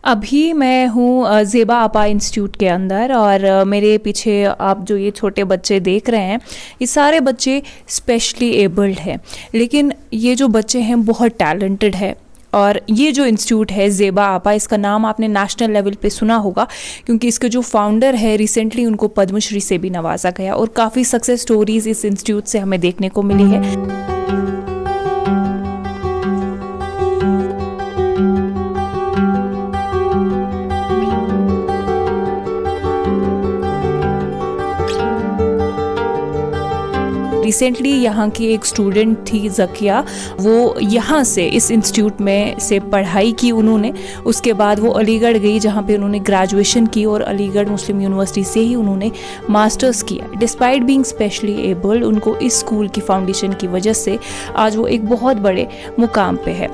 अभी मैं हूँ ज़ेबा आपा इंस्टीट्यूट के अंदर और मेरे पीछे आप जो ये छोटे बच्चे देख रहे हैं, ये सारे बच्चे स्पेशली एबल्ड हैं, लेकिन ये जो बच्चे हैं बहुत टैलेंटेड है। और ये जो इंस्टीट्यूट है ज़ेबा आपा, इसका नाम आपने नेशनल लेवल पे सुना होगा क्योंकि इसके जो फाउंडर है रिसेंटली उनको पद्मश्री से भी नवाजा गया और काफ़ी सक्सेस स्टोरीज़ इस इंस्टीट्यूट से हमें देखने को मिली है। रिसेंटली यहाँ की एक स्टूडेंट थी ज़किया, वो यहाँ से इस इंस्टीट्यूट में से पढ़ाई की उन्होंने। उसके बाद वो अलीगढ़ गई जहाँ पे उन्होंने ग्रेजुएशन की और अलीगढ़ मुस्लिम यूनिवर्सिटी से ही उन्होंने मास्टर्स किया। डिस्पाइट बीइंग स्पेशली एबल्ड, उनको इस स्कूल की फाउंडेशन की वजह से आज वो एक बहुत बड़े मुकाम पे है।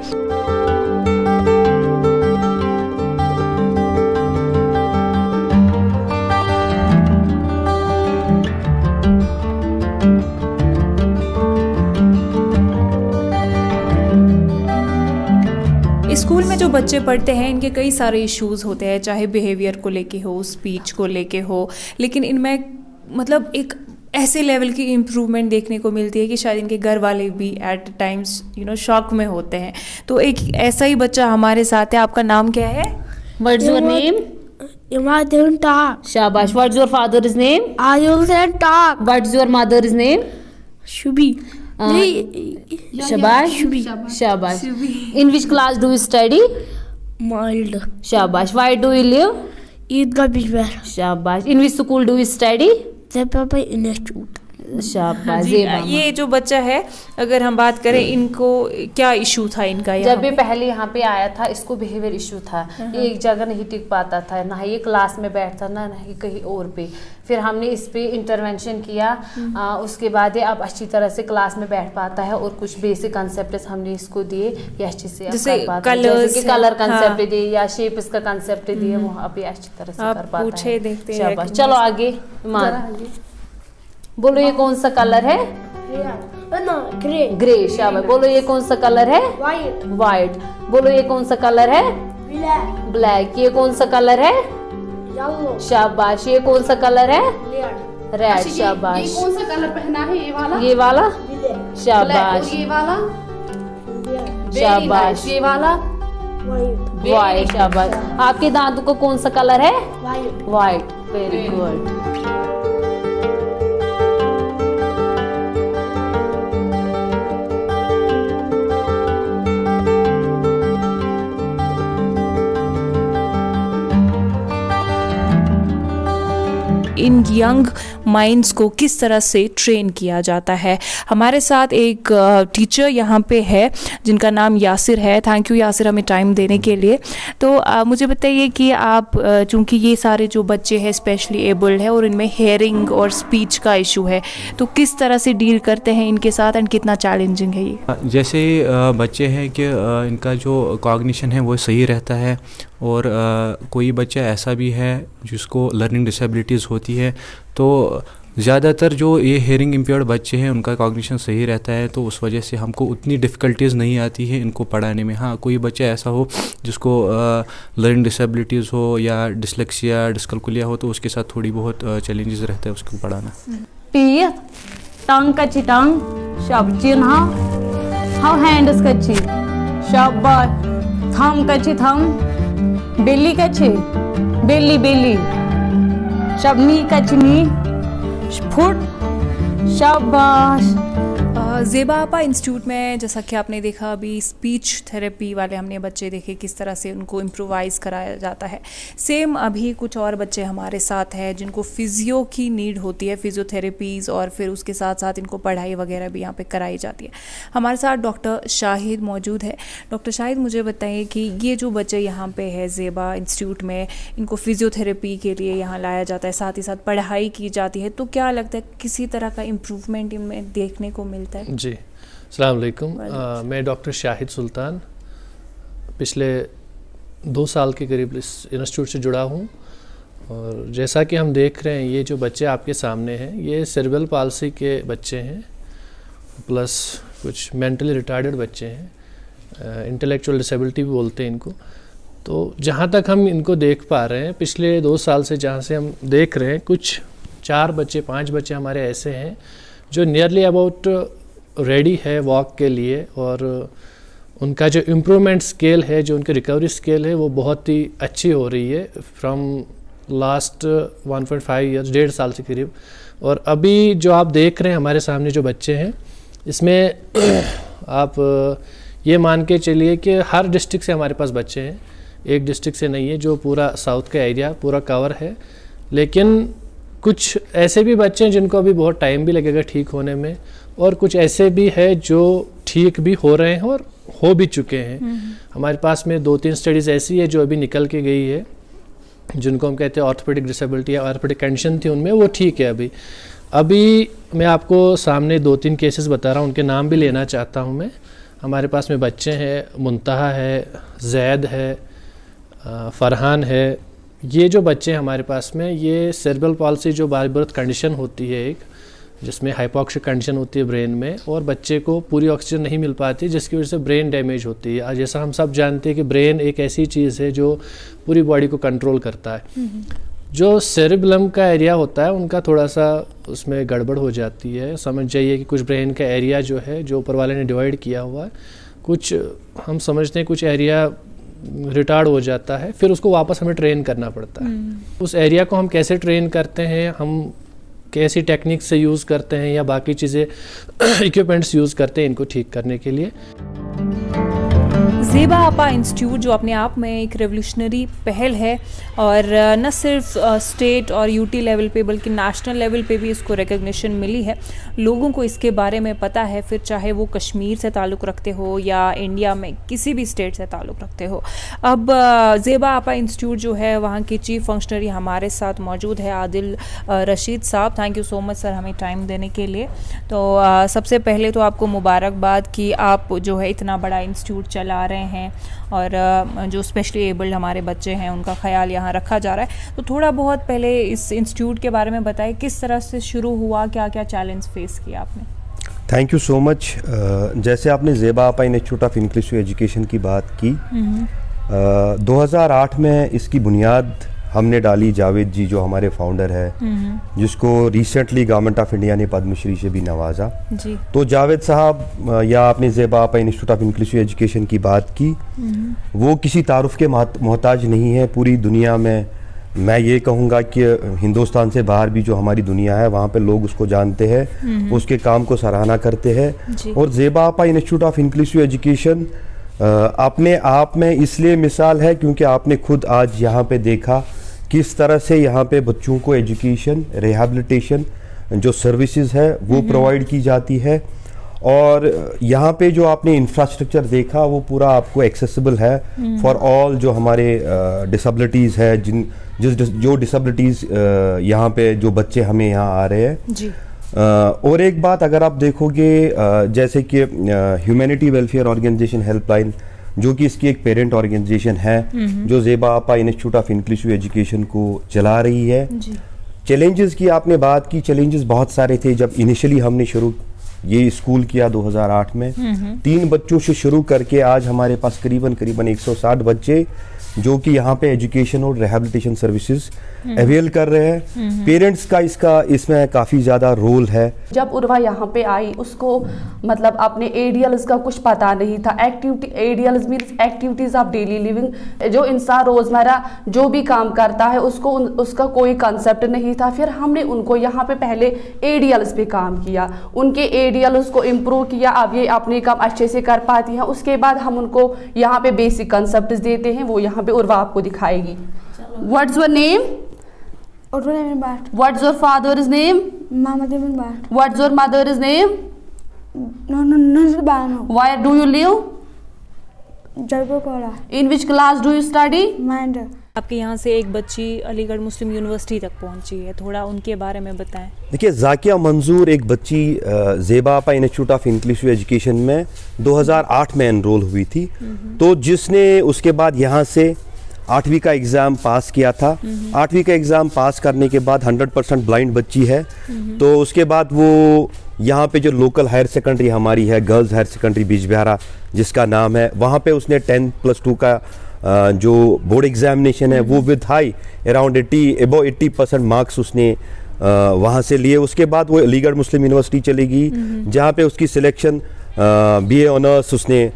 स्कूल में जो बच्चे पढ़ते हैं इनके कई सारे इश्यूज़ होते हैं, चाहे बिहेवियर को लेके हो, स्पीच को लेके हो, लेकिन इनमें मतलब एक ऐसे लेवल की इम्प्रूवमेंट देखने को मिलती है कि शायद इनके घर वाले भी एट टाइम्स शॉक में होते हैं। तो एक ऐसा ही बच्चा हमारे साथ है। आपका नाम क्या है? What's your name? Imadun talk. Shabash. What's your father's name? Ayul said talk. What's your mother's name? Shubi. Shabash. Shabash. In which class do you study? Mild. Shabash. Where do you live? Eidgah Bijwar. Shabash. In which school do you study? Zepapa Institute. शाबाश। ये जो बच्चा है, अगर हम बात करें इनको क्या इशू था इनका? जब ये पहले यहाँ पे आया था इसको बिहेवियर इशू था, ये एक जगह नहीं टिक पाता था, ना ये क्लास में बैठता ना ही कहीं और पे। फिर हमने इस पे इंटरवेंशन किया, उसके बाद ये अब अच्छी तरह से क्लास में बैठ पाता है और कुछ बेसिक कंसेप्ट हमने इसको दिए ये अच्छे से जैसे कलर कंसेप्ट दिए या शेप इसका कंसेप्ट दिए, वो अभी अच्छी तरह से कर पाता है। देखते हैं। चलो आगे बोलो ये कौन सा कलर है? ग्रे। ग्रे। शाबाश। बोलो ये कौन सा कलर है? वाइट। वाइट। बोलो ये कौन सा कलर है? ब्लैक। ब्लैक। ये कौन सा कलर है? येलो। शाबाश। ये कौन सा कलर है? रेड। रेड। शाबाश। ये कौन सा कलर पहना है? ये वाला। ये वाला। ब्लैक। शाबाश। ये वाला। शाबाश। ये वाला। वाइट। वाइट। शाबाश। आपके दांतों को कौन सा कलर है? वाइट। वाइट। Very good. इन यंग माइंड्स को किस तरह से ट्रेन किया जाता है। हमारे साथ एक टीचर यहाँ पे है जिनका नाम यासिर है। थैंक यू यासिर हमें टाइम देने के लिए। तो मुझे बताइए कि आप चूँकि ये सारे जो बच्चे हैं स्पेशली एबल्ड है और इनमें हेयरिंग और स्पीच का इशू है, तो किस तरह से डील करते हैं इनके साथ एंड कितना चैलेंजिंग है ये? जैसे बच्चे हैं कि इनका जो कॉग्निशन है वो सही रहता है और कोई बच्चा ऐसा भी है जिसको लर्निंग डिसेबिलिटीज़ होती है, तो ज़्यादातर जो ये हेयरिंग इम्पेयर्ड बच्चे हैं उनका कॉग्निशन सही रहता है, तो उस वजह से हमको उतनी डिफ़िकल्टीज़ नहीं आती है इनको पढ़ाने में। हाँ, कोई बच्चा ऐसा हो जिसको लर्निंग डिसेबिलिटीज़ हो या डिसलेक्सिया डिस्कैल्कुलिया हो, तो उसके साथ थोड़ी बहुत चैलेंजेस रहता है उसको पढ़ाना। टंग कच्ची टंग शब चिन हाउ हैंड्स कच्ची शब थम कच्ची थम बेली कच्ची बेली बेली शबनी कच्ची फुट शाबाश। ज़ेबा आपा इंस्टीट्यूट में जैसा कि आपने देखा अभी स्पीच थेरेपी वाले हमने बच्चे देखे किस तरह से उनको इम्प्रोवाइज़ कराया जाता है। सेम अभी कुछ और बच्चे हमारे साथ हैं जिनको फिजियो की नीड होती है, फिजियोथेरेपीज़, और फिर उसके साथ साथ इनको पढ़ाई वगैरह भी यहाँ पे कराई जाती है। हमारे साथ डॉक्टर शाहिद मौजूद है। डॉक्टर शाहिद, मुझे बताइए कि ये जो बच्चे यहाँ पे है ज़ेबा इंस्टीट्यूट में, इनको फिजियोथेरेपी के लिए यहाँ लाया जाता है, साथ ही साथ पढ़ाई की जाती है, तो क्या लगता है किसी तरह का इम्प्रूवमेंट इनमें देखने को मिलता है? जी, अस्सलाम वालेकुम। मैं डॉक्टर शाहिद सुल्तान पिछले 2 साल के करीब इस इंस्टीट्यूट से जुड़ा हूँ और जैसा कि हम देख रहे हैं ये जो बच्चे आपके सामने हैं ये सेरेब्रल पाल्सी के बच्चे हैं, प्लस कुछ मेंटली रिटार्डेड बच्चे हैं, इंटेलेक्चुअल डिसेबिलिटी भी बोलते हैं इनको। तो जहाँ तक हम इनको देख पा रहे हैं पिछले 2 साल से, जहाँ से हम देख रहे हैं, कुछ 4 बच्चे 5 बच्चे हमारे ऐसे हैं जो नियरली अबाउट रेडी है वॉक के लिए, और उनका जो इम्प्रूवमेंट स्केल है, जो उनकी रिकवरी स्केल है, वो बहुत ही अच्छी हो रही है फ्रॉम लास्ट 1.5 ईयर्स, 1.5 साल से करीब। और अभी जो आप देख रहे हैं हमारे सामने जो बच्चे हैं, इसमें आप ये मान के चलिए कि हर डिस्ट्रिक्ट से हमारे पास बच्चे हैं, एक डिस्ट्रिक्ट से नहीं है, जो पूरा साउथ का एरिया पूरा कवर है। लेकिन कुछ ऐसे भी बच्चे हैं जिनको अभी बहुत टाइम भी लगेगा ठीक होने में, और कुछ ऐसे भी है जो ठीक भी हो रहे हैं और हो भी चुके हैं। हमारे पास में 2-3 स्टडीज़ ऐसी है जो अभी निकल के गई है, जिनको हम कहते हैं ऑर्थोपेडिक डिसेबिलिटी या ऑर्थोपेडिक कंडीशन थी उनमें, वो ठीक है। अभी मैं आपको सामने 2-3 केसेस बता रहा हूँ, उनके नाम भी लेना चाहता हूँ मैं। हमारे पास में बच्चे हैं, मुंतहा है, जैद है, फरहान है। ये जो बच्चे हैं हमारे पास में, ये सेरेब्रल पॉल्सी जो बाय बर्थ कंडीशन होती है एक, जिसमें हाइपोक्सिक कंडीशन होती है ब्रेन में, और बच्चे को पूरी ऑक्सीजन नहीं मिल पाती, जिसकी वजह से ब्रेन डैमेज होती है। जैसा हम सब जानते हैं कि ब्रेन एक ऐसी चीज़ है जो पूरी बॉडी को कंट्रोल करता है। जो सेरेब्रम का एरिया होता है उनका थोड़ा सा उसमें गड़बड़ हो जाती है। समझ जाइए कि कुछ ब्रेन का एरिया जो है, जो ऊपर वाले ने डिवाइड किया हुआ है, कुछ हम समझते हैं कुछ एरिया रिटार्ड हो जाता है, फिर उसको वापस हमें ट्रेन करना पड़ता है। उस एरिया को हम कैसे ट्रेन करते हैं, हम कैसी टेक्निक से यूज़ करते हैं या बाकी चीज़ें इक्विपमेंट्स यूज़ करते हैं इनको ठीक करने के लिए। ज़ेबा आपा इंस्टीट्यूट जो अपने आप में एक रेवोल्यूशनरी पहल है, और न सिर्फ स्टेट और यूटी लेवल पे बल्कि नेशनल लेवल पे भी इसको रिकग्निशन मिली है। लोगों को इसके बारे में पता है, फिर चाहे वो कश्मीर से ताल्लुक़ रखते हो या इंडिया में किसी भी स्टेट से ताल्लुक़ रखते हो। अब ज़ेबा आपा इंस्टीट्यूट जो है, वहाँ की चीफ फंक्शनरी हमारे साथ मौजूद है, आदिल रशीद साहब। Thank you so much sir हमें टाइम देने के लिए। तो सबसे पहले तो आपको मुबारकबाद कि आप जो है इतना बड़ा इंस्टीट्यूट चला रहे हैं, और जो स्पेशली एबल्ड हमारे बच्चे हैं उनका ख्याल यहाँ रखा जा रहा है। तो थोड़ा बहुत पहले इस इंस्टीट्यूट के बारे में बताएं, किस तरह से शुरू हुआ, क्या क्या चैलेंज फेस किया आपने? Thank you so much. जैसे आपने ज़ेबा आपा इंस्टीट्यूट ऑफ इंक्लूसिव एजुकेशन की बात की, 2008 में इसकी बुनियाद हमने डाली, जावेद जी जो हमारे फाउंडर है, जिसको रिसेंटली गवर्नमेंट ऑफ इंडिया ने पद्मश्री से भी नवाजा जी। तो जावेद साहब, या आपने ज़ेबा आपा इंस्टीट्यूट ऑफ इंक्लूसिव एजुकेशन की बात की, वो किसी तारुफ के मोहताज नहीं है। पूरी दुनिया में मैं ये कहूँगा कि हिंदुस्तान से बाहर भी जो हमारी दुनिया है, वहाँ पे लोग उसको जानते हैं, उसके काम को सराहना करते हैं। और ज़ेबा आपा इंस्टीट्यूट ऑफ इंक्लूसिव एजुकेशन अपने आप में इसलिए मिसाल है क्योंकि आपने खुद आज यहाँ पे देखा किस तरह से यहाँ पे बच्चों को एजुकेशन, रिहैबिलिटेशन जो सर्विसेज है वो प्रोवाइड की जाती है। और यहाँ पे जो आपने इंफ्रास्ट्रक्चर देखा वो पूरा आपको एक्सेसिबल है फॉर ऑल जो हमारे डिसेबिलिटीज़ है, जो डिसेबिलिटीज़ यहाँ पे जो बच्चे हमें यहाँ आ रहे हैं जी। और एक बात अगर आप देखोगे, जैसे कि ह्यूमैनिटी वेलफेयर ऑर्गेनाइजेशन हेल्पलाइन, जो कि इसकी एक पेरेंट ऑर्गेनाइजेशन है, जो ज़ेबा आपा इंस्टीट्यूट ऑफ इंक्लूसिव एजुकेशन को चला रही है। चैलेंजेस की आपने बात की, चैलेंजेस बहुत सारे थे। जब इनिशियली हमने शुरू ये स्कूल किया 2008 में, 3 बच्चों से शुरू करके आज हमारे पास करीबन 160 बच्चे जो कि यहाँ पे एजुकेशन और रिहैबिलिटेशन सर्विसेज अवेल कर रहे हैं। पेरेंट्स का इसमें काफ़ी ज़्यादा रोल है। जब उर्वा यहाँ पे आई, उसको मतलब अपने एडीएल्स का कुछ पता नहीं था। ADLs means activities of daily living. जो इंसान रोज़मर्रा जो भी काम करता है उसका कोई कंसेप्ट नहीं था। फिर हमने उनको यहाँ पे पहले एडीएल्स पे काम किया, उनके एडीएल्स को इम्प्रूव किया। अब ये अपने काम अच्छे से कर पाती हैं। उसके बाद हम उनको यहाँ पे बेसिक कंसेप्ट देते हैं, वो यहाँ पे उर्वा आपको दिखाएगी। What's your name? Urdu Ibn Bhat. What's your father's name? Muhammad Ibn Bhat. What's your mother's name? No, Bano. Where do you live? Jarbokola. In which class do you study? Minder. आपके यहाँ से एक बच्ची अलीगढ़ मुस्लिम university तक पहुँची है, थोड़ा उनके बारे में बताएं। देखिए, जाकिया मंजूर एक बच्ची ज़ेबा आपा इंस्टीट्यूट ऑफ इंक्लूसिव एजुकेशन में 2008 में एनरोल हुई थी। तो जिसने उसके बाद यहाँ से 8वीं का एग्ज़ाम पास किया था। 8वीं का एग्ज़ाम पास करने के बाद 100% ब्लाइंड बच्ची है। तो उसके बाद वो यहाँ पे जो लोकल हायर सेकेंडरी हमारी है, गर्ल्स हायर सेकेंडरी बीजबिहारा जिसका नाम है, वहाँ पे उसने 10+2 का जो बोर्ड एग्जामिनेशन है वो विद हाई अराउंड 80% मार्क्स उसने वहाँ से लिए। उसके बाद वो अलीगढ़ मुस्लिम यूनिवर्सिटी चली गई, जहाँ पे उसकी सिलेक्शन BA ऑनर्स उसने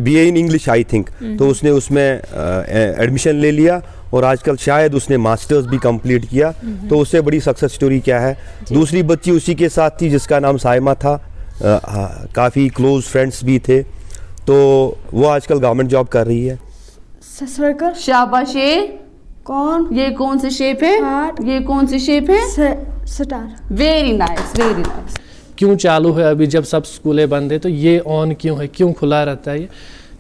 BA in English I think, तो उसने उसमें एडमिशन ले लिया और आजकल शायद उसने मास्टर्स भी कंप्लीट किया। तो उससे बड़ी सक्सेस स्टोरी क्या है। दूसरी बच्ची उसी के साथ थी जिसका नाम साइमा था, काफ़ी क्लोज फ्रेंड्स भी थे, तो वो आजकल गवर्नमेंट जॉब कर रही है। सर्कल। शाबाश। कौन? ये कौन सी शेप है? हार्ट। ये कौन सी शेप है? Star. Very nice, very nice. क्यों चालू है अभी जब सब स्कूलें बंद है, तो ये ऑन क्यों है, क्यों खुला रहता है?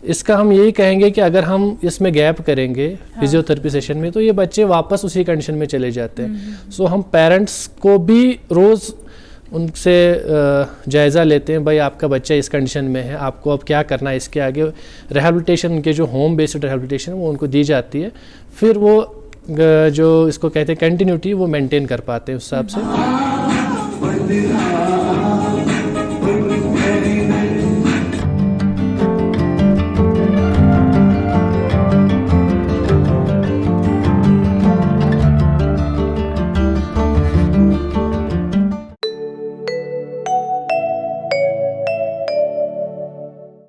इसका हम यही कहेंगे कि अगर हम इसमें गैप करेंगे फिजियोथेरेपी सेशन में, तो ये बच्चे वापस उसी कंडीशन में चले जाते हैं। सो हम पेरेंट्स को भी रोज़ उनसे जायज़ा लेते हैं, भाई आपका बच्चा इस कंडीशन में है, आपको अब क्या करना है, इसके आगे रिहैबिलिटेशन, उनके जो होम बेस्ड रिहैबिलिटेशन वो उनको दी जाती है, फिर वो जो इसको कहते हैं कंटिन्यूटी वो मेंटेन कर पाते हैं उस हिसाब से।